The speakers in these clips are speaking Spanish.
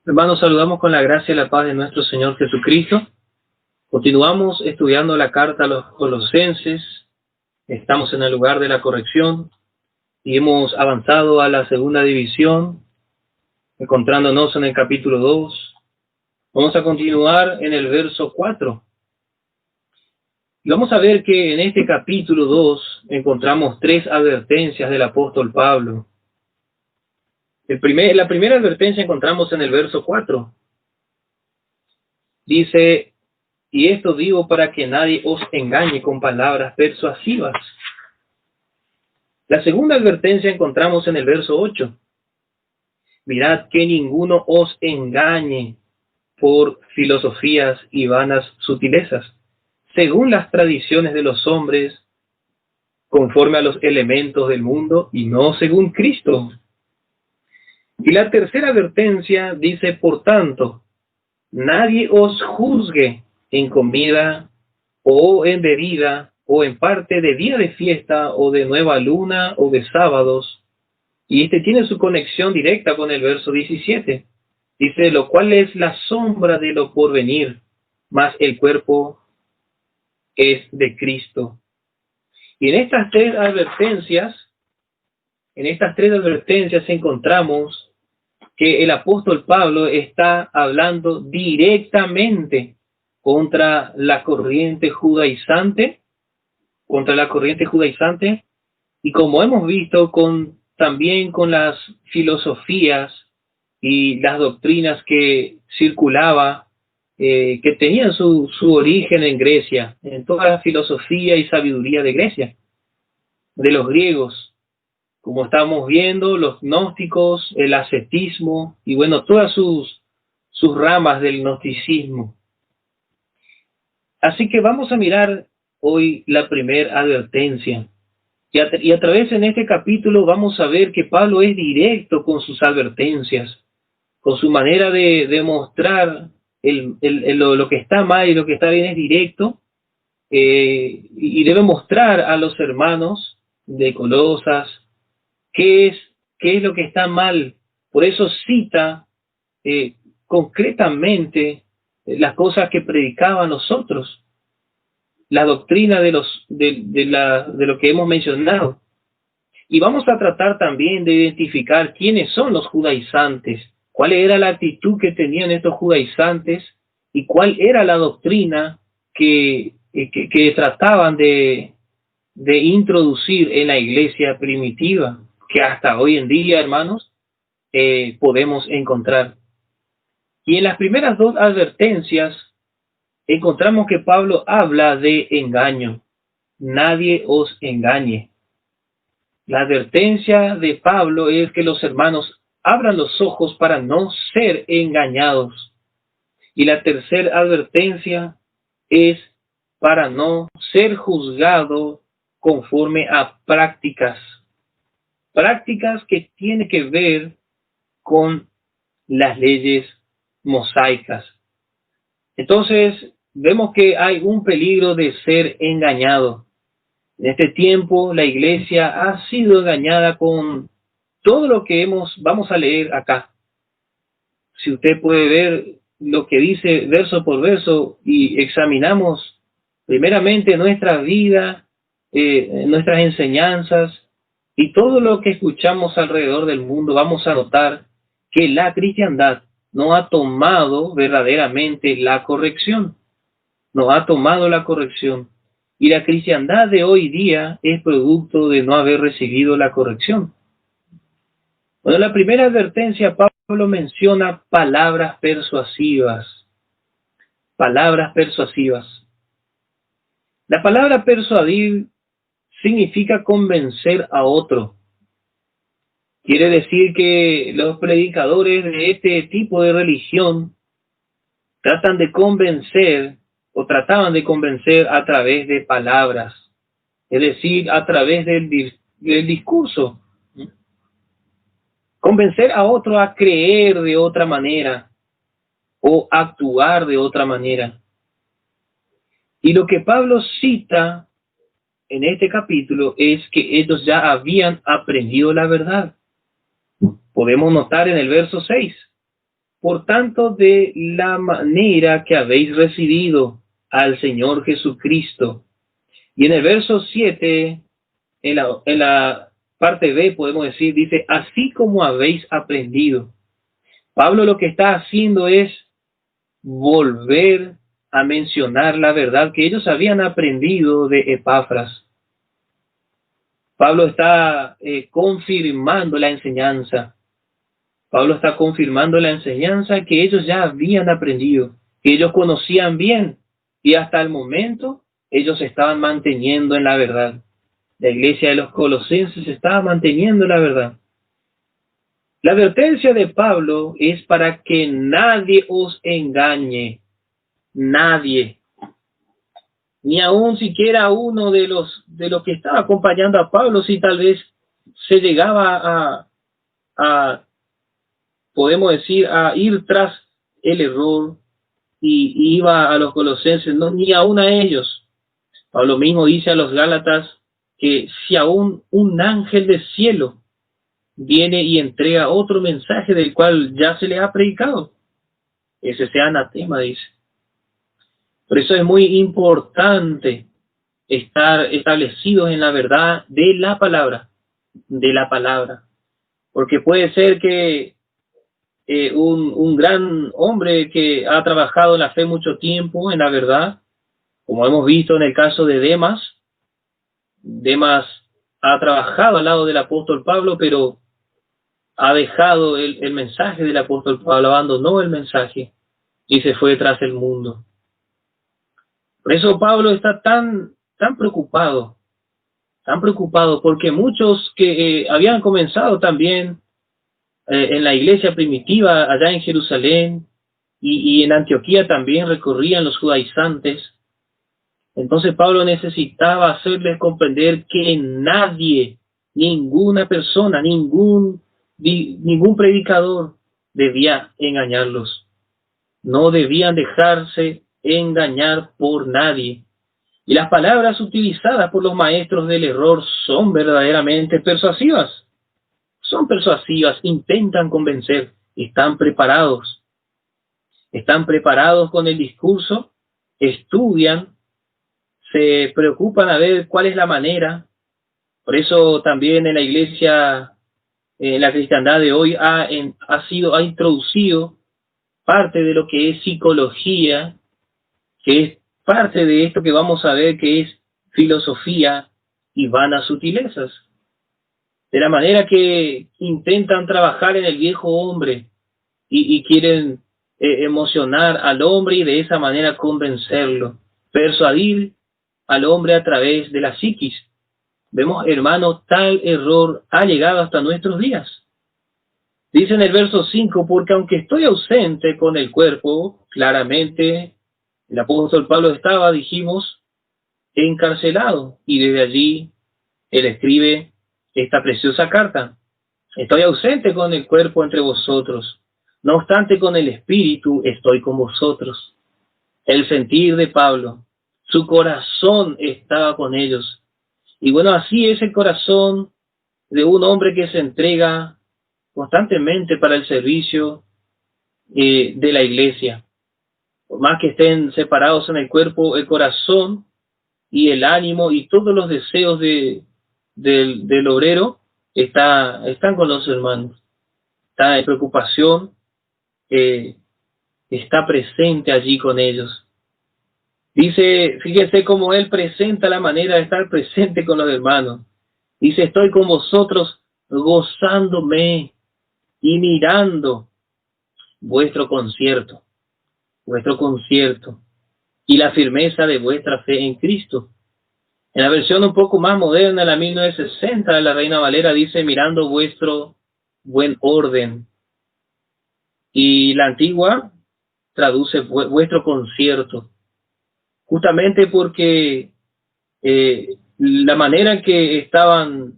Hermanos, saludamos con la gracia y la paz de nuestro Señor Jesucristo. Continuamos estudiando la carta a los Colosenses. Estamos en el lugar de la corrección y hemos avanzado a la segunda división, encontrándonos en el capítulo 2. Vamos a continuar en el verso 4. Y vamos a ver que en este capítulo 2 encontramos tres advertencias del apóstol Pablo. La primera advertencia encontramos en el verso 4. Dice: y esto digo para que nadie os engañe con palabras persuasivas. La segunda advertencia encontramos en el verso 8. Mirad que ninguno os engañe por filosofías y vanas sutilezas, según las tradiciones de los hombres, conforme a los elementos del mundo y no según Cristo. Y la tercera advertencia dice: por tanto, nadie os juzgue en comida o en bebida o en parte de día de fiesta o de nueva luna o de sábados. Y este tiene su conexión directa con el verso 17. Dice: lo cual es la sombra de lo porvenir, mas el cuerpo es de Cristo. Y en estas tres advertencias encontramos que el apóstol Pablo está hablando directamente contra la corriente judaizante, y como hemos visto, también con las filosofías y las doctrinas que circulaba, que tenían su origen en Grecia, en toda la filosofía y sabiduría de Grecia, de los griegos. Como estamos viendo, los gnósticos, el ascetismo y bueno, todas sus ramas del gnosticismo. Así que vamos a mirar hoy la primera advertencia. Y a través en este capítulo vamos a ver que Pablo es directo con sus advertencias, con su manera de demostrar lo que está mal y lo que está bien es directo, y debe mostrar a los hermanos de Colosas qué es lo que está mal. Por eso cita concretamente las cosas que predicaban los otros, la doctrina de lo que hemos mencionado. Y vamos a tratar también de identificar quiénes son los judaizantes, cuál era la actitud que tenían estos judaizantes y cuál era la doctrina que trataban de introducir en la iglesia primitiva, que hasta hoy en día, hermanos, podemos encontrar. Y en las primeras dos advertencias encontramos que Pablo habla de engaño. Nadie os engañe. La advertencia de Pablo es que los hermanos abran los ojos para no ser engañados. Y la tercera advertencia es para no ser juzgado conforme a prácticas que tienen que ver con las leyes mosaicas. Entonces, vemos que hay un peligro de ser engañado. En este tiempo, la iglesia ha sido engañada con todo lo que vamos a leer acá. Si usted puede ver lo que dice verso por verso y examinamos primeramente nuestra vida, nuestras enseñanzas, y todo lo que escuchamos alrededor del mundo, vamos a notar que la cristiandad no ha tomado verdaderamente la corrección. No ha tomado la corrección. Y la cristiandad de hoy día es producto de no haber recibido la corrección. Bueno, la primera advertencia, Pablo menciona palabras persuasivas. Palabras persuasivas. La palabra persuadir significa convencer a otro. Quiere decir que los predicadores de este tipo de religión trataban de convencer a través de palabras, es decir, a través del discurso. Convencer a otro a creer de otra manera o actuar de otra manera. Y lo que Pablo cita en este capítulo es que ellos ya habían aprendido la verdad. Podemos notar en el verso 6. Por tanto, de la manera que habéis recibido al Señor Jesucristo. Y en el verso 7, en la parte B, podemos decir, dice, así como habéis aprendido. Pablo lo que está haciendo es volver a mencionar la verdad que ellos habían aprendido de Epafras. Pablo está confirmando la enseñanza. Pablo está confirmando la enseñanza que ellos ya habían aprendido, que ellos conocían bien, y hasta el momento ellos se estaban manteniendo en la verdad. La iglesia de los Colosenses se estaba manteniendo en la verdad. La advertencia de Pablo es para que nadie os engañe, nadie, ni aun siquiera uno de los que estaba acompañando a Pablo, si tal vez se llegaba a podemos decir, a ir tras el error y iba a los colosenses, no, ni aun a ellos. Pablo mismo dice a los Gálatas que si aún un ángel del cielo viene y entrega otro mensaje del cual ya se le ha predicado, ese sea anatema, dice. Por eso es muy importante estar establecidos en la verdad de la palabra, porque puede ser que un gran hombre que ha trabajado en la fe mucho tiempo, en la verdad, como hemos visto en el caso de Demas. Demas ha trabajado al lado del apóstol Pablo, pero ha dejado el mensaje del apóstol Pablo, abandonó el mensaje y se fue tras el mundo. Por eso Pablo está tan preocupado, porque muchos que habían comenzado también en la iglesia primitiva allá en Jerusalén y en Antioquía también recorrían los judaizantes. Entonces Pablo necesitaba hacerles comprender que nadie, ninguna persona, ningún predicador debía engañarlos. No debían dejarse engañar por nadie. Y las palabras utilizadas por los maestros del error son verdaderamente persuasivas. Son persuasivas, intentan convencer, están preparados con el discurso, estudian, se preocupan a ver cuál es la manera. Por eso también en la iglesia, en la cristiandad de hoy, ha introducido parte de lo que es psicología, que es parte de esto que vamos a ver que es filosofía y vanas sutilezas. De la manera que intentan trabajar en el viejo hombre y quieren emocionar al hombre y de esa manera convencerlo, persuadir al hombre a través de la psiquis. Vemos, hermano, tal error ha llegado hasta nuestros días. Dice en el verso 5, porque aunque estoy ausente con el cuerpo, claramente el apóstol Pablo estaba, dijimos, encarcelado, y desde allí él escribe esta preciosa carta. Estoy ausente con el cuerpo entre vosotros, no obstante con el espíritu estoy con vosotros. El sentir de Pablo, su corazón estaba con ellos. Y bueno, así es el corazón de un hombre que se entrega constantemente para el servicio de la iglesia. Por más que estén separados en el cuerpo, el corazón y el ánimo y todos los deseos del obrero están con los hermanos. Está en preocupación, está presente allí con ellos. Dice, fíjense cómo él presenta la manera de estar presente con los hermanos. Dice, estoy con vosotros gozándome y mirando vuestro concierto y la firmeza de vuestra fe en Cristo. En la versión un poco más moderna, la 1960 de la Reina Valera, dice mirando vuestro buen orden. Y la antigua traduce vuestro concierto. Justamente porque la manera en que estaban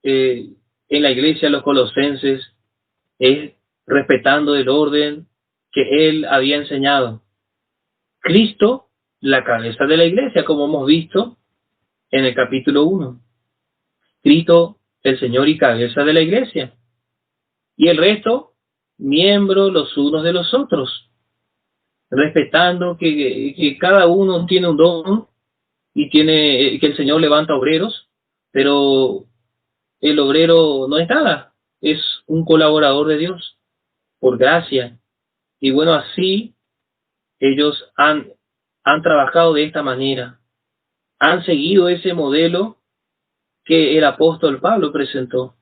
en la iglesia los colosenses es respetando el orden que él había enseñado. Cristo, la cabeza de la iglesia, como hemos visto en el capítulo 1. Cristo, el Señor y cabeza de la iglesia. Y el resto miembros los unos de los otros, respetando que cada uno tiene un don y tiene que el Señor levanta obreros, pero el obrero no es nada, es un colaborador de Dios, por gracia. Y bueno, así ellos han trabajado de esta manera, han seguido ese modelo que el apóstol Pablo presentó,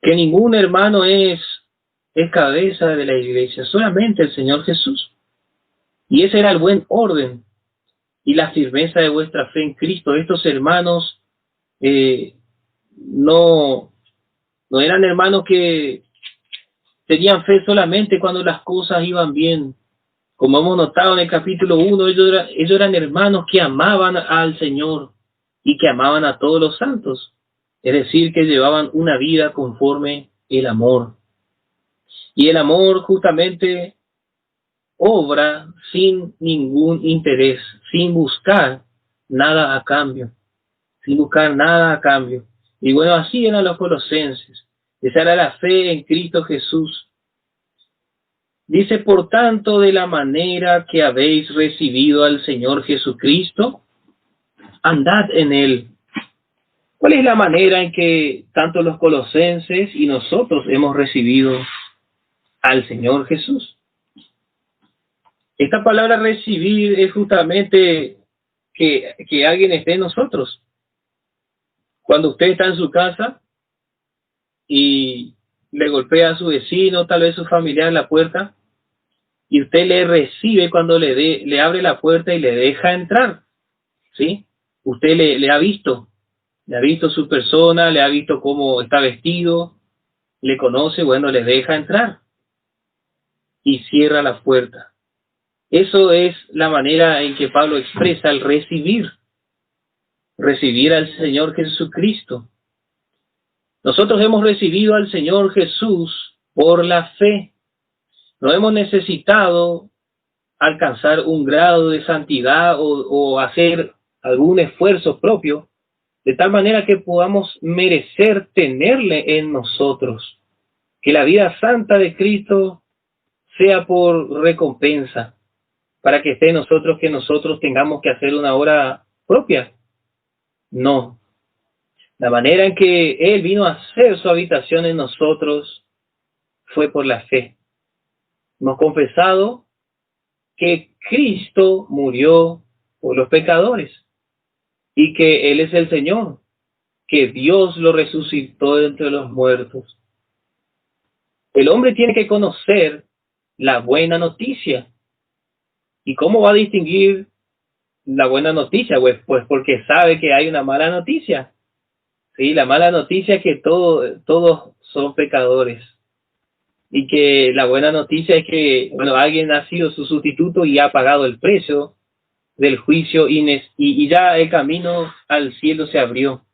que ningún hermano es cabeza de la iglesia, solamente el Señor Jesús. Y ese era el buen orden y la firmeza de vuestra fe en Cristo. Estos hermanos no, no eran hermanos que tenían fe solamente cuando las cosas iban bien. Como hemos notado en el capítulo 1, ellos eran hermanos que amaban al Señor y que amaban a todos los santos. Es decir, que llevaban una vida conforme el amor. Y el amor justamente obra sin ningún interés, sin buscar nada a cambio, sin buscar nada a cambio. Y bueno, así eran los colosenses. Esa era la fe en Cristo Jesús. Dice, por tanto, de la manera que habéis recibido al Señor Jesucristo, andad en Él. ¿Cuál es la manera en que tanto los colosenses y nosotros hemos recibido al Señor Jesús? Esta palabra recibir es justamente que alguien esté en nosotros. Cuando usted está en su casa y le golpea a su vecino, tal vez su familiar en la puerta, y usted le recibe cuando le abre la puerta y le deja entrar, ¿sí? Usted le ha visto su persona, le ha visto cómo está vestido, le conoce, bueno, le deja entrar y cierra la puerta. Eso es la manera en que Pablo expresa el recibir al Señor Jesucristo. Nosotros hemos recibido al Señor Jesús por la fe. No hemos necesitado alcanzar un grado de santidad o hacer algún esfuerzo propio, de tal manera que podamos merecer tenerle en nosotros. Que la vida santa de Cristo sea por recompensa, para que esté en nosotros, que nosotros tengamos que hacer una obra propia. No. La manera en que Él vino a hacer su habitación en nosotros fue por la fe. Hemos confesado que Cristo murió por los pecadores y que Él es el Señor, que Dios lo resucitó de entre los muertos. El hombre tiene que conocer la buena noticia. ¿Y cómo va a distinguir la buena noticia? Pues porque sabe que hay una mala noticia. Sí, la mala noticia es que todos son pecadores. Y que la buena noticia es que, bueno, alguien ha sido su sustituto y ha pagado el precio del juicio y ya el camino al cielo se abrió.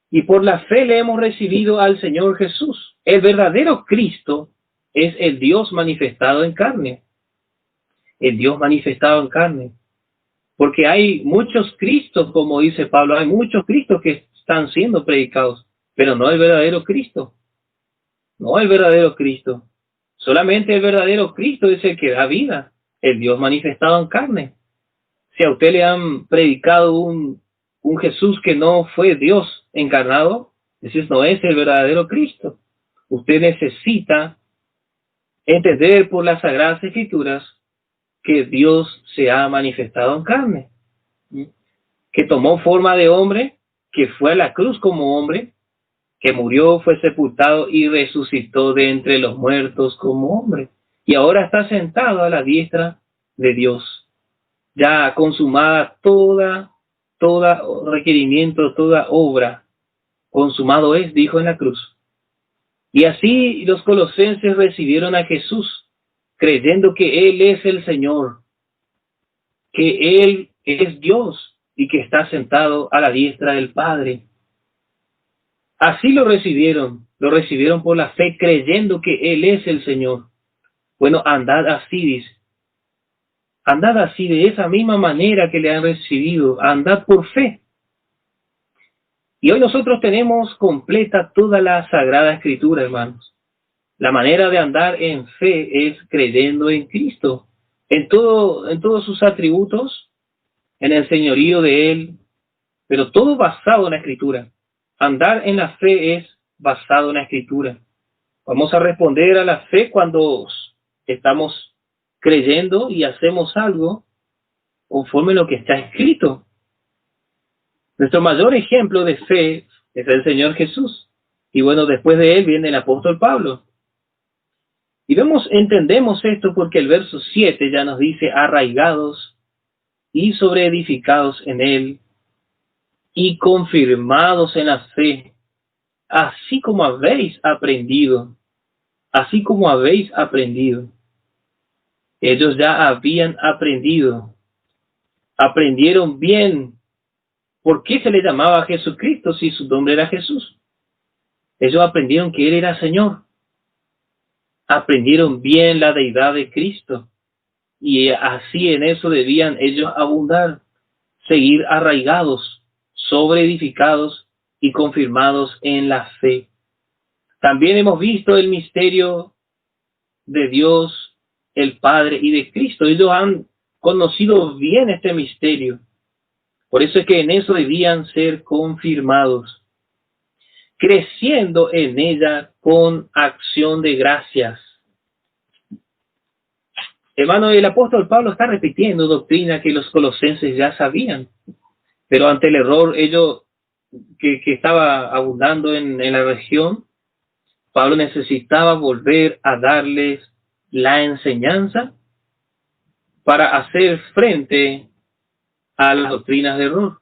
Y por la fe le hemos recibido al Señor Jesús. El verdadero Cristo es el Dios manifestado en carne. El Dios manifestado en carne. Porque hay muchos Cristos, como dice Pablo, hay muchos Cristos que están siendo predicados, pero no el verdadero Cristo. No el verdadero Cristo. Solamente el verdadero Cristo es el que da vida, el Dios manifestado en carne. Si a usted le han predicado un Jesús que no fue Dios encarnado, ese no es el verdadero Cristo. Usted necesita entender por las Sagradas Escrituras que Dios se ha manifestado en carne, que tomó forma de hombre, que fue a la cruz como hombre, que murió, fue sepultado y resucitó de entre los muertos como hombre. Y ahora está sentado a la diestra de Dios. Ya consumada toda requerimiento, toda obra. Consumado es, dijo en la cruz. Y así los colosenses recibieron a Jesús, creyendo que Él es el Señor, que Él es Dios y que está sentado a la diestra del Padre. Así lo recibieron por la fe, creyendo que Él es el Señor. Bueno, andad así, dice. Andad así, de esa misma manera que le han recibido, andad por fe. Y hoy nosotros tenemos completa toda la Sagrada Escritura, hermanos. La manera de andar en fe es creyendo en Cristo, en todos sus atributos, en el señorío de Él, pero todo basado en la Escritura. Andar en la fe es basado en la Escritura. Vamos a responder a la fe cuando estamos creyendo y hacemos algo conforme a lo que está escrito. Nuestro mayor ejemplo de fe es el Señor Jesús. Y bueno, después de él viene el apóstol Pablo. Y entendemos esto porque el verso 7 ya nos dice arraigados y sobreedificados en él y confirmados en la fe, así como habéis aprendido. Así como habéis aprendido. Ellos ya habían aprendido. Aprendieron bien. ¿Por qué se le llamaba a Jesucristo si su nombre era Jesús? Ellos aprendieron que Él era Señor. Aprendieron bien la deidad de Cristo. Y así en eso debían ellos abundar. Seguir arraigados, sobreedificados y confirmados en la fe. También hemos visto el misterio de Dios, el Padre y de Cristo. Ellos han conocido bien este misterio. Por eso es que en eso debían ser confirmados, creciendo en ella con acción de gracias. Hermano, el apóstol Pablo está repitiendo doctrina que los colosenses ya sabían, pero ante el error ellos que estaba abundando en la región, Pablo necesitaba volver a darles la enseñanza para hacer frente a las doctrinas de error.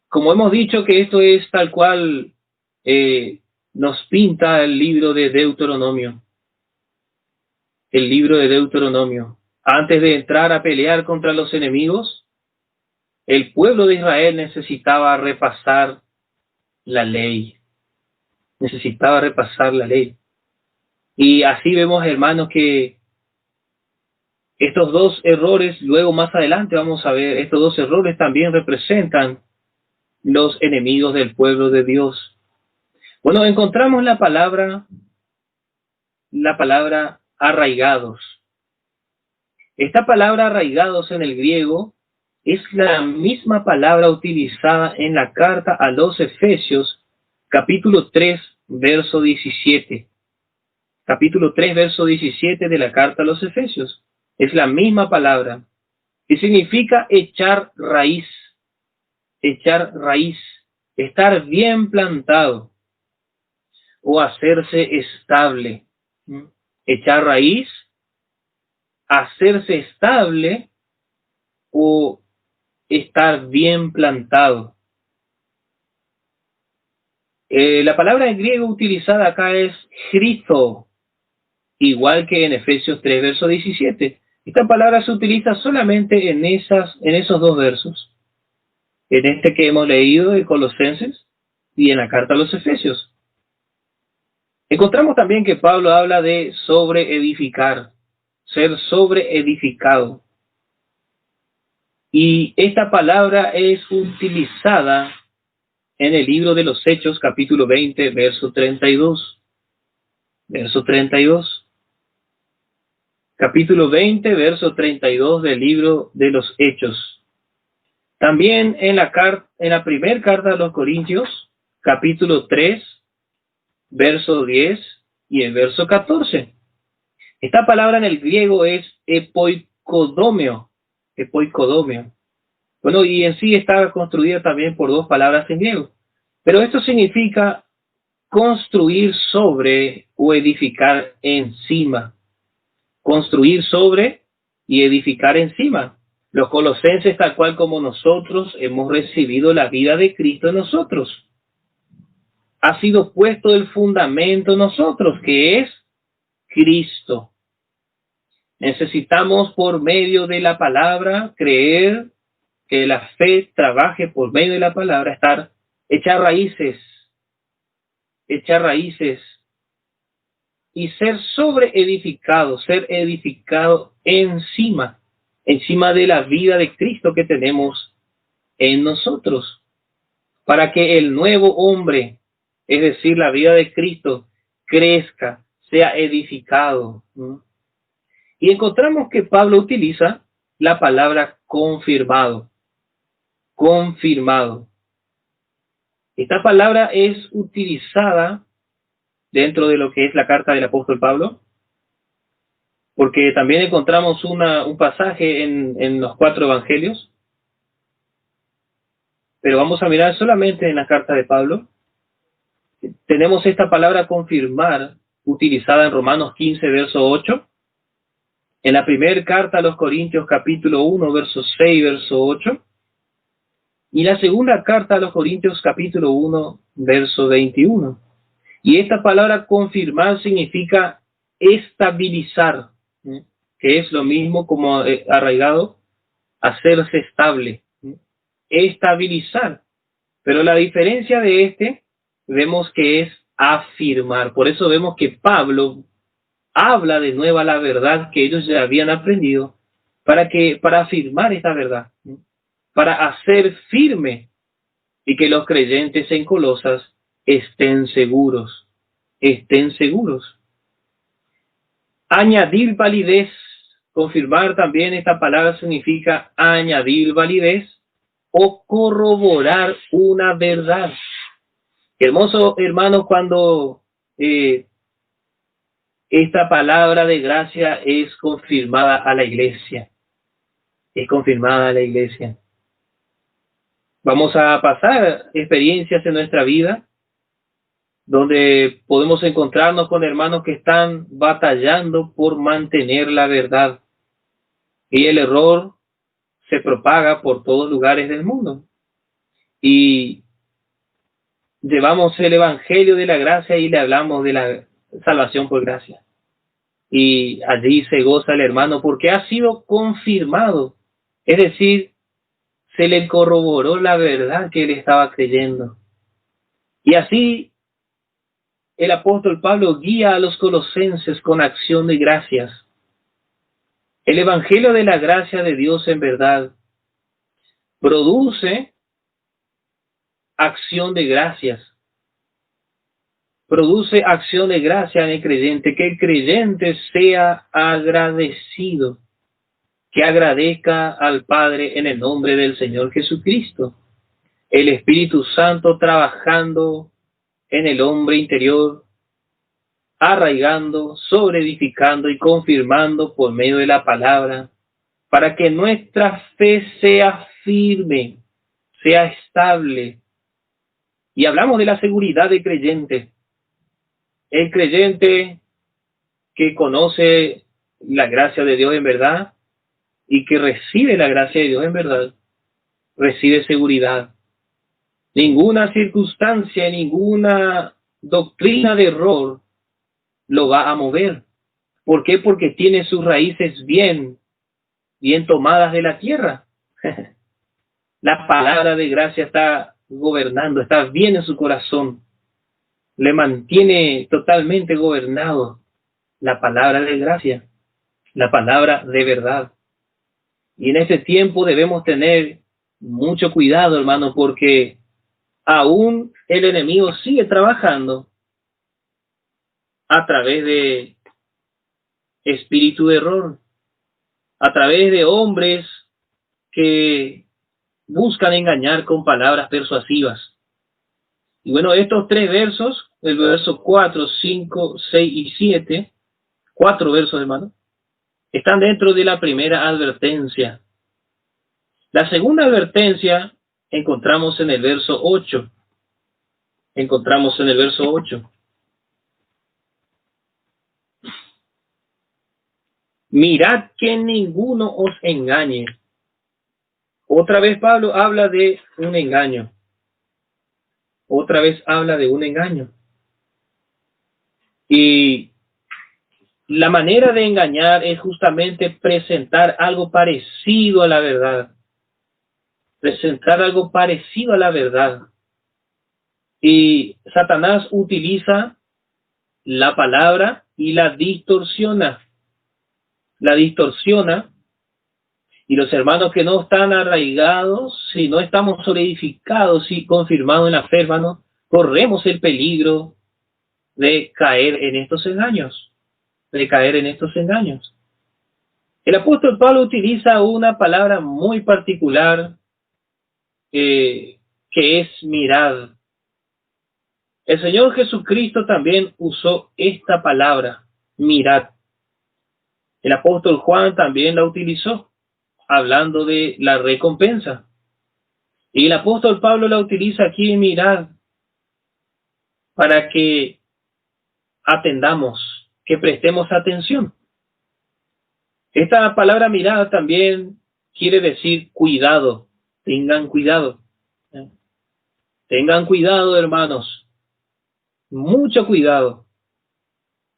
Como hemos dicho que esto es tal cual nos pinta el libro de Deuteronomio. El libro de Deuteronomio. Antes de entrar a pelear contra los enemigos, el pueblo de Israel necesitaba repasar la ley. Necesitaba repasar la ley. Y así vemos, hermanos, que estos dos errores, luego más adelante vamos a ver, estos dos errores también representan los enemigos del pueblo de Dios. Bueno, encontramos la palabra arraigados. Esta palabra arraigados en el griego es la misma palabra utilizada en la carta a los Efesios, capítulo 3, verso 17. Capítulo 3, verso 17 de la carta a los Efesios. Es la misma palabra, que significa echar raíz, estar bien plantado o hacerse estable. Echar raíz, hacerse estable o estar bien plantado. La palabra en griego utilizada acá es chrizo, igual que en Efesios 3, verso 17. Esta palabra se utiliza solamente en esos dos versos. En este que hemos leído de Colosenses y en la carta a los Efesios. Encontramos también que Pablo habla de sobreedificar, ser sobreedificado. Y esta palabra es utilizada en el libro de los Hechos, capítulo 20, verso 32. Verso 32. Capítulo 20, verso 32 del libro de los Hechos. También en la primera carta a los Corintios, capítulo 3, verso 10 y el verso 14. Esta palabra en el griego es epoikodomio. Bueno, y en sí está construida también por dos palabras en griego. Pero esto significa construir sobre o edificar encima. Construir sobre y edificar encima. Los colosenses, tal cual como nosotros, hemos recibido la vida de Cristo en nosotros. Ha sido puesto el fundamento en nosotros, que es Cristo. Necesitamos por medio de la palabra creer, que la fe trabaje por medio de la palabra, echar raíces y ser sobreedificado, ser edificado encima de la vida de Cristo que tenemos en nosotros, para que el nuevo hombre, es decir, la vida de Cristo, crezca, sea edificado. ¿No? Y encontramos que Pablo utiliza la palabra confirmado. Confirmado. Esta palabra es utilizada dentro de lo que es la carta del apóstol Pablo, porque también encontramos un pasaje en los 4 evangelios, pero vamos a mirar solamente en la carta de Pablo. Tenemos esta palabra confirmar utilizada en Romanos 15, verso 8, en la primera carta a los Corintios, capítulo 1, verso 6, verso 8, y la segunda carta a los Corintios, capítulo 1, verso 21. Y esta palabra confirmar significa estabilizar, ¿sí? Que es lo mismo como arraigado, hacerse estable, ¿sí? Estabilizar. Pero la diferencia de vemos que es afirmar. Por eso vemos que Pablo habla de nuevo la verdad que ellos ya habían aprendido para afirmar esta verdad, ¿sí? Para hacer firme y que los creyentes en Colosas estén seguros, estén seguros. Añadir validez, confirmar también esta palabra significa añadir validez o corroborar una verdad. Hermoso, hermanos, cuando esta palabra de gracia es confirmada a la iglesia, es confirmada a la iglesia. Vamos a pasar experiencias en nuestra vida donde podemos encontrarnos con hermanos que están batallando por mantener la verdad. Y el error se propaga por todos lugares del mundo. Y llevamos el evangelio de la gracia y le hablamos de la salvación por gracia. Y allí se goza el hermano porque ha sido confirmado. Es decir, se le corroboró la verdad que él estaba creyendo. Y así el apóstol Pablo guía a los colosenses con acción de gracias. El evangelio de la gracia de Dios en verdad produce acción de gracias. Produce acción de gracia en el creyente, que el creyente sea agradecido, que agradezca al Padre en el nombre del Señor Jesucristo. El Espíritu Santo trabajando en el hombre interior, arraigando, sobreedificando y confirmando por medio de la palabra, para que nuestra fe sea firme, sea estable. Y hablamos de la seguridad del creyente. El creyente que conoce la gracia de Dios en verdad y que recibe la gracia de Dios en verdad, recibe seguridad. Ninguna circunstancia, ninguna doctrina de error lo va a mover. ¿Por qué? Porque tiene sus raíces bien tomadas de la tierra. La palabra de gracia está gobernando, está bien en su corazón. Le mantiene totalmente gobernado la palabra de gracia, la palabra de verdad. Y en este tiempo debemos tener mucho cuidado, hermano, porque aún el enemigo sigue trabajando a través de espíritu de error, a través de hombres que buscan engañar con palabras persuasivas. Y bueno, estos 3 versos, el verso 4, 5, 6 y 7, 4 versos, hermano, están dentro de la primera advertencia. La segunda advertencia encontramos en el verso 8. Encontramos en el verso 8. Mirad que ninguno os engañe. Otra vez Pablo habla de un engaño. Otra vez habla de un engaño. Y la manera de engañar es justamente presentar algo parecido a la verdad. Presentar algo parecido a la verdad. Y Satanás utiliza la palabra y la distorsiona. La distorsiona. Y los hermanos que no están arraigados, si no estamos solidificados y confirmados en la fe, hermanos, corremos el peligro de caer en estos engaños, de caer en estos engaños. El apóstol Pablo utiliza una palabra muy particular que es mirad. El Señor Jesucristo también usó esta palabra, mirad. El apóstol Juan también la utilizó, hablando de la recompensa. Y el apóstol Pablo la utiliza aquí, mirad, para que atendamos, que prestemos atención. Esta palabra mirad también quiere decir cuidado, tengan cuidado. Tengan cuidado, hermanos, mucho cuidado,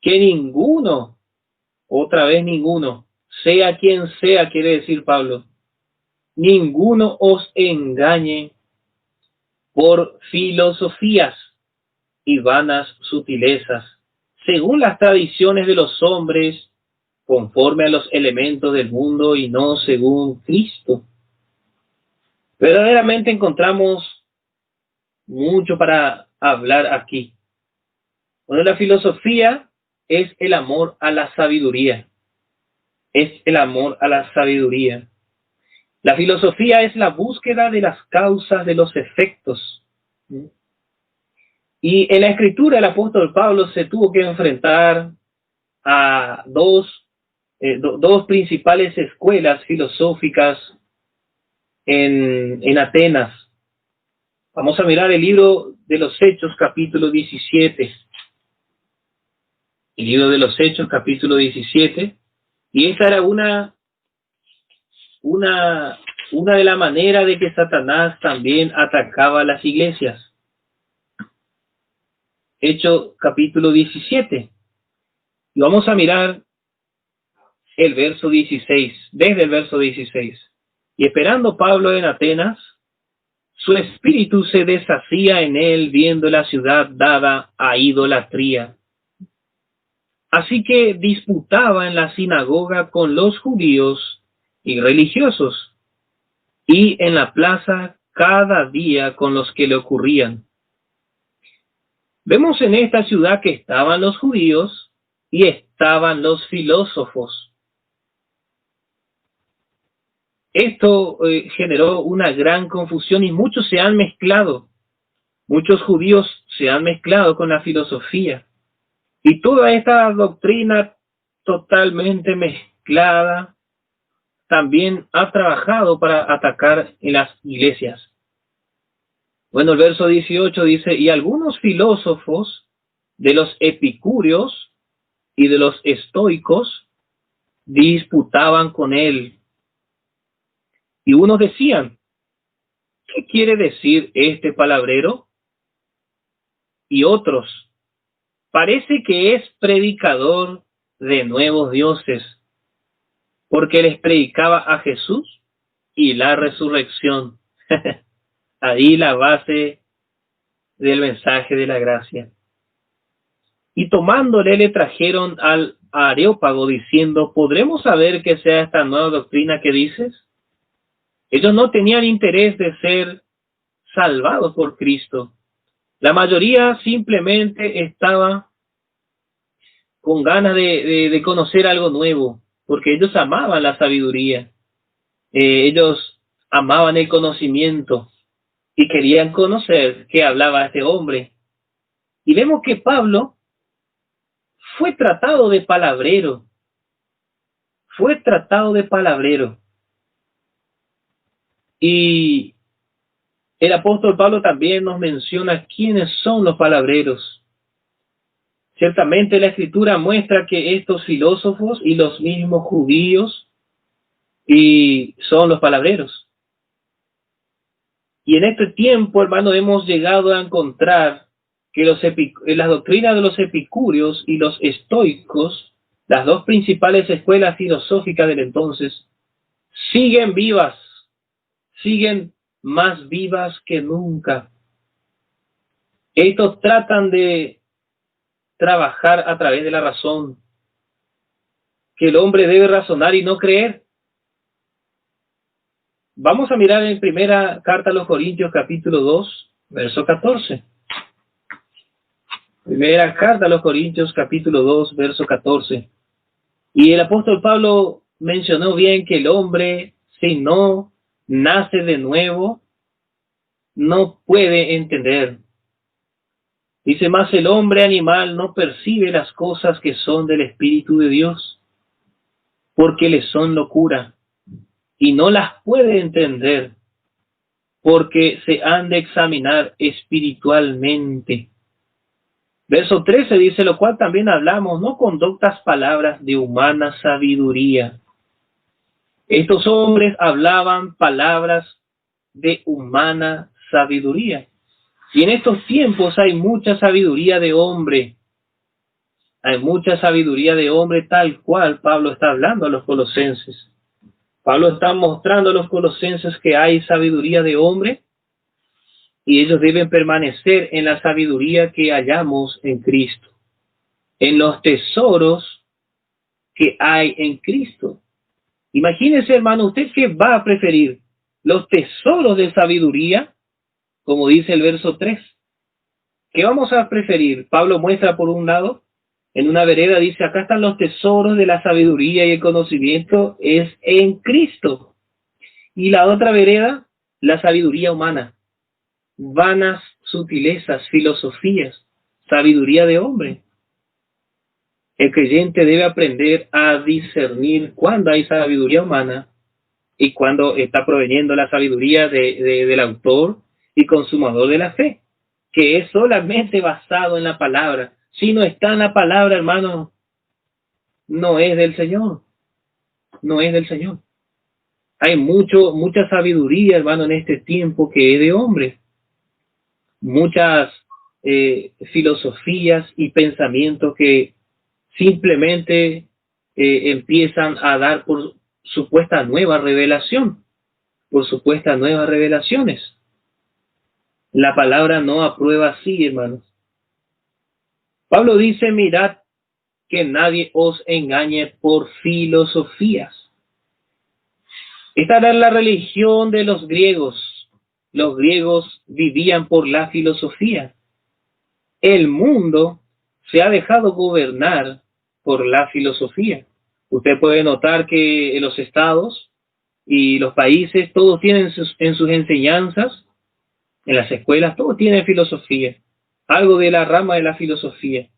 que ninguno, otra vez ninguno, sea quien sea, quiere decir Pablo, ninguno os engañe por filosofías y vanas sutilezas, según las tradiciones de los hombres, conforme a los elementos del mundo y no según Cristo. Verdaderamente encontramos mucho para hablar aquí. Bueno, la filosofía es el amor a la sabiduría. Es el amor a la sabiduría. La filosofía es la búsqueda de las causas de los efectos. Y en la escritura el apóstol Pablo se tuvo que enfrentar a dos principales escuelas filosóficas en Atenas. Vamos a mirar el libro de los Hechos, capítulo 17. El libro de los Hechos, capítulo 17. Y esa era una de las maneras de que Satanás también atacaba a las iglesias. Hechos, capítulo 17. Y vamos a mirar el verso 16, desde el verso 16. Y esperando Pablo en Atenas, su espíritu se deshacía en él viendo la ciudad dada a idolatría. Así que disputaba en la sinagoga con los judíos y religiosos, y en la plaza cada día con los que le ocurrían. Vemos en esta ciudad que estaban los judíos y estaban los filósofos. Esto generó una gran confusión y muchos se han mezclado. Muchos judíos se han mezclado con la filosofía. Y toda esta doctrina totalmente mezclada también ha trabajado para atacar en las iglesias. Bueno, el verso 18 dice, y algunos filósofos de los epicúreos y de los estoicos disputaban con él. Y unos decían, ¿qué quiere decir este palabrero? Y otros, parece que es predicador de nuevos dioses, porque les predicaba a Jesús y la resurrección. Ahí la base del mensaje de la gracia. Y tomándole le trajeron al Areópago diciendo, ¿podremos saber qué sea esta nueva doctrina que dices? Ellos no tenían interés de ser salvados por Cristo. La mayoría simplemente estaba con ganas de conocer algo nuevo, porque ellos amaban la sabiduría. Ellos amaban el conocimiento y querían conocer qué hablaba este hombre. Y vemos que Pablo fue tratado de palabrero. Fue tratado de palabrero. Y el apóstol Pablo también nos menciona quiénes son los palabreros. Ciertamente la escritura muestra que estos filósofos y los mismos judíos son los palabreros. Y en este tiempo, hermano, hemos llegado a encontrar que las doctrinas de los epicúreos y los estoicos, las dos principales escuelas filosóficas del entonces, siguen vivas, siguen más vivas que nunca. Estos tratan de trabajar a través de la razón, que el hombre debe razonar y no creer. Vamos a mirar en primera carta a los Corintios, capítulo 2, verso 14. Primera carta a los Corintios, capítulo 2, verso 14. Y el apóstol Pablo mencionó bien que el hombre, si no nace de nuevo, no puede entender. Dice más, el hombre animal no percibe las cosas que son del Espíritu de Dios, porque le son locura, y no las puede entender, porque se han de examinar espiritualmente. Verso 13 dice, lo cual también hablamos, no con doctas palabras de humana sabiduría. Estos hombres hablaban palabras de humana sabiduría. Y en estos tiempos hay mucha sabiduría de hombre. Hay mucha sabiduría de hombre tal cual Pablo está hablando a los colosenses. Pablo está mostrando a los colosenses que hay sabiduría de hombre y ellos deben permanecer en la sabiduría que hallamos en Cristo, en los tesoros que hay en Cristo. Imagínese, hermano, ¿usted qué va a preferir? ¿Los tesoros de sabiduría, como dice el verso 3? ¿Qué vamos a preferir? Pablo muestra por un lado, en una vereda dice, acá están los tesoros de la sabiduría y el conocimiento, es en Cristo. Y la otra vereda, la sabiduría humana, vanas sutilezas, filosofías, sabiduría de hombre. El creyente debe aprender a discernir cuándo hay sabiduría humana y cuándo está proveniendo la sabiduría del autor y consumador de la fe, que es solamente basado en la palabra. Si no está en la palabra, hermano, no es del Señor. No es del Señor. Hay mucha sabiduría, hermano, en este tiempo que es de hombre. Muchas filosofías y pensamientos que simplemente empiezan a dar por supuesta nueva revelación, por supuestas nuevas revelaciones. La palabra no aprueba así, hermanos. Pablo dice, mirad que nadie os engañe por filosofías. Esta era la religión de los griegos. Los griegos vivían por la filosofía. El mundo se ha dejado gobernar por la filosofía. Usted puede notar que en los estados y los países, todos tienen en sus enseñanzas, en las escuelas, todos tienen filosofía, algo de la rama de la filosofía.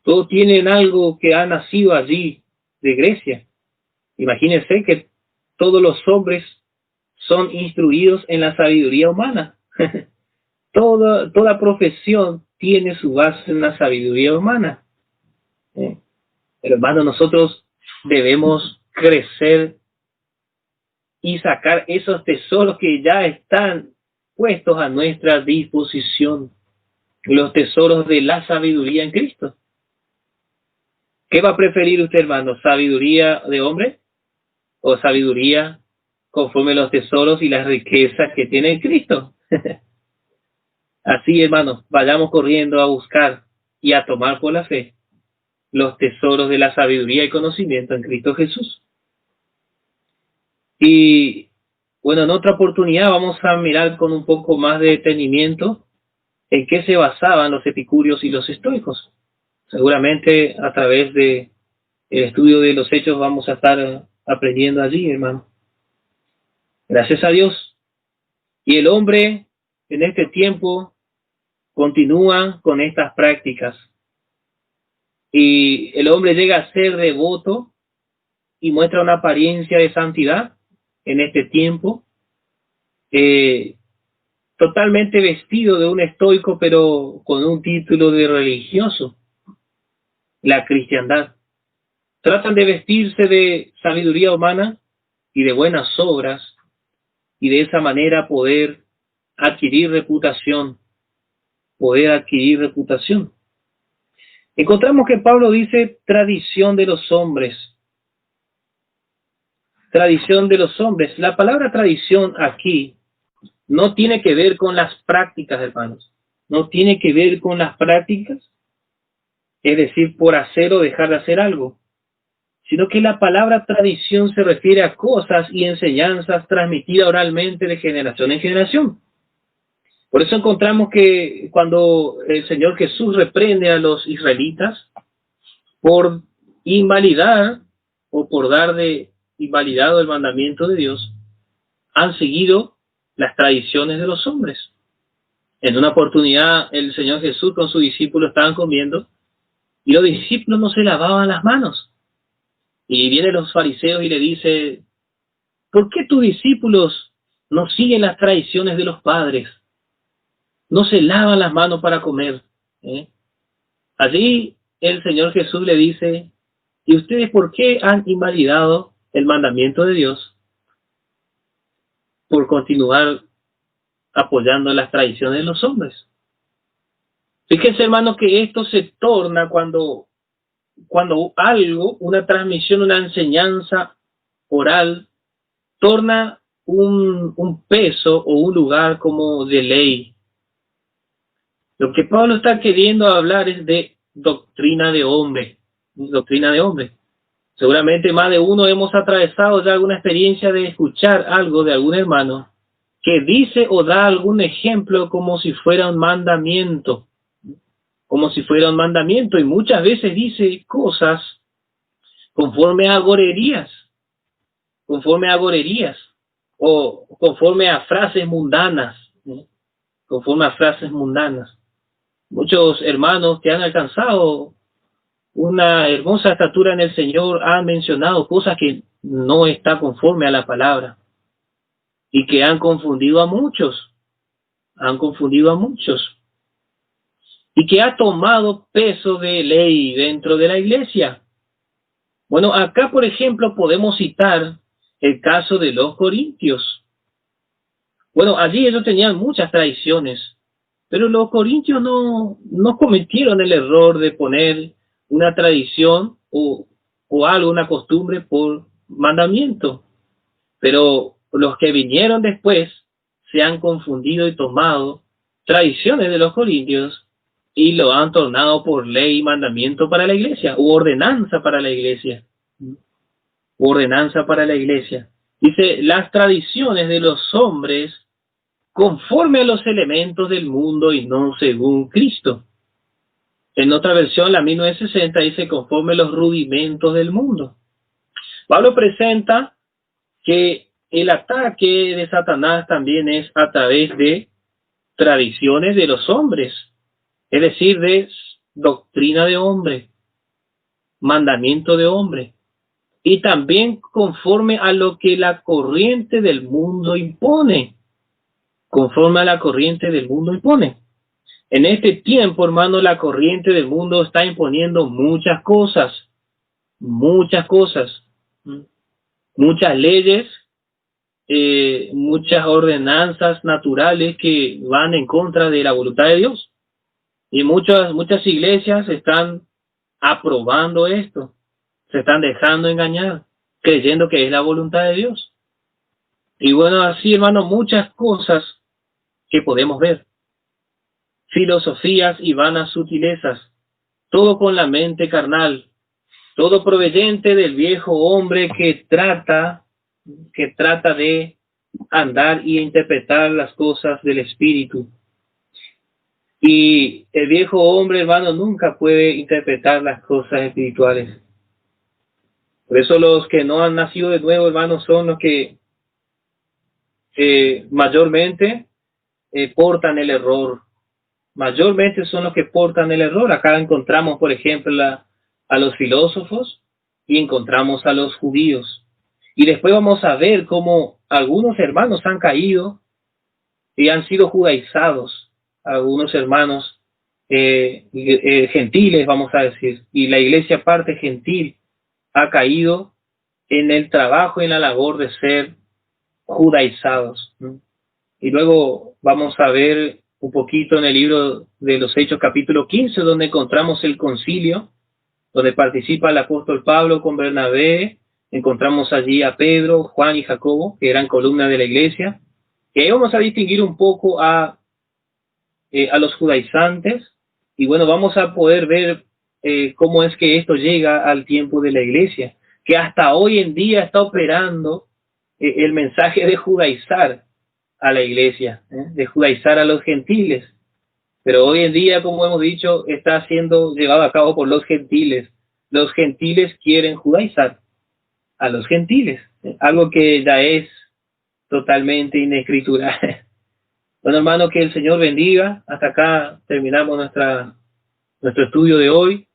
Todos tienen algo que ha nacido allí, de Grecia. Imagínense que todos los hombres son instruidos en la sabiduría humana. Toda profesión tiene su base en la sabiduría humana. Pero hermano, nosotros debemos crecer y sacar esos tesoros que ya están puestos a nuestra disposición, los tesoros de la sabiduría en Cristo. ¿Qué va a preferir usted, hermano? ¿Sabiduría de hombre o sabiduría conforme los tesoros y las riquezas que tiene en Cristo? Así, hermanos, vayamos corriendo a buscar y a tomar por la fe los tesoros de la sabiduría y conocimiento en Cristo Jesús. Y bueno, en otra oportunidad vamos a mirar con un poco más de detenimiento en qué se basaban los epicúreos y los estoicos. Seguramente a través de el estudio de los hechos vamos a estar aprendiendo allí, hermano. Gracias a Dios. Y el hombre en este tiempo continúa con estas prácticas. Y el hombre llega a ser devoto y muestra una apariencia de santidad en este tiempo, totalmente vestido de un estoico, pero con un título de religioso, la cristiandad. Tratan de vestirse de sabiduría humana y de buenas obras, y de esa manera poder adquirir reputación, Encontramos que Pablo dice tradición de los hombres. Tradición de los hombres. La palabra tradición aquí no tiene que ver con las prácticas, hermanos. No tiene que ver con las prácticas, es decir, por hacer o dejar de hacer algo, sino que la palabra tradición se refiere a cosas y enseñanzas transmitidas oralmente de generación en generación. Por eso encontramos que cuando el Señor Jesús reprende a los israelitas por invalidar o por dar de invalidado el mandamiento de Dios, han seguido las tradiciones de los hombres. En una oportunidad el Señor Jesús con sus discípulos estaban comiendo y los discípulos no se lavaban las manos. Y vienen los fariseos y le dice: ¿por qué tus discípulos no siguen las tradiciones de los padres? No se lavan las manos para comer. Allí el Señor Jesús le dice: ¿y ustedes por qué han invalidado el mandamiento de Dios? Por continuar apoyando las tradiciones de los hombres. Fíjense, hermanos, que esto se torna cuando algo, una transmisión, una enseñanza oral, torna un peso o un lugar como de ley. Lo que Pablo está queriendo hablar es de doctrina de hombre. Doctrina de hombre. Seguramente más de uno hemos atravesado ya alguna experiencia de escuchar algo de algún hermano que dice o da algún ejemplo como si fuera un mandamiento. Como si fuera un mandamiento, y muchas veces dice cosas conforme a gorerías, o conforme a frases mundanas, conforme a frases mundanas. Muchos hermanos que han alcanzado una hermosa estatura en el Señor han mencionado cosas que no está conforme a la palabra y que han confundido a muchos, y que ha tomado peso de ley dentro de la iglesia. Bueno, acá, por ejemplo, podemos citar el caso de los corintios. Bueno, allí ellos tenían muchas tradiciones, pero los corintios no cometieron el error de poner una tradición o algo, una costumbre por mandamiento. Pero los que vinieron después se han confundido y tomado tradiciones de los corintios y lo han tornado por ley y mandamiento para la iglesia, u ordenanza para la iglesia. Dice: las tradiciones de los hombres conforme a los elementos del mundo y no según Cristo. En otra versión, la 1960, dice: conforme a los rudimentos del mundo. Pablo presenta que el ataque de Satanás también es a través de tradiciones de los hombres, es decir, de doctrina de hombre, mandamiento de hombre, y también conforme a lo que la corriente del mundo impone. En este tiempo, hermano, la corriente del mundo está imponiendo muchas cosas, muchas leyes, muchas ordenanzas naturales que van en contra de la voluntad de Dios. Y muchas iglesias están aprobando esto, se están dejando engañar, creyendo que es la voluntad de Dios. Y bueno, así, hermano, muchas cosas que podemos ver. Filosofías y vanas sutilezas, todo con la mente carnal, todo proveniente del viejo hombre que trata de andar y interpretar las cosas del Espíritu. Y el viejo hombre, hermano, nunca puede interpretar las cosas espirituales. Por eso los que no han nacido de nuevo, hermanos, son los que mayormente portan el error. Acá encontramos, por ejemplo, a los filósofos y encontramos a los judíos. Y después vamos a ver cómo algunos hermanos han caído y han sido judaizados. Algunos hermanos gentiles, vamos a decir, y la iglesia parte gentil ha caído en el trabajo y en la labor de ser judaizados. Y luego vamos a ver un poquito en el libro de los Hechos, capítulo 15, donde encontramos el concilio, donde participa el apóstol Pablo con Bernabé. Encontramos allí a Pedro, Juan y Jacobo, que eran columnas de la iglesia. Y ahí vamos a distinguir un poco a los judaizantes, y bueno, vamos a poder ver cómo es que esto llega al tiempo de la iglesia, que hasta hoy en día está operando el mensaje de judaizar, a la iglesia, de judaizar a los gentiles. Pero hoy en día, como hemos dicho, está siendo llevado a cabo por los gentiles. Los gentiles quieren judaizar a los gentiles, algo que ya es totalmente inescritural. Bueno, hermano, que el Señor bendiga. Hasta acá terminamos nuestro estudio de hoy.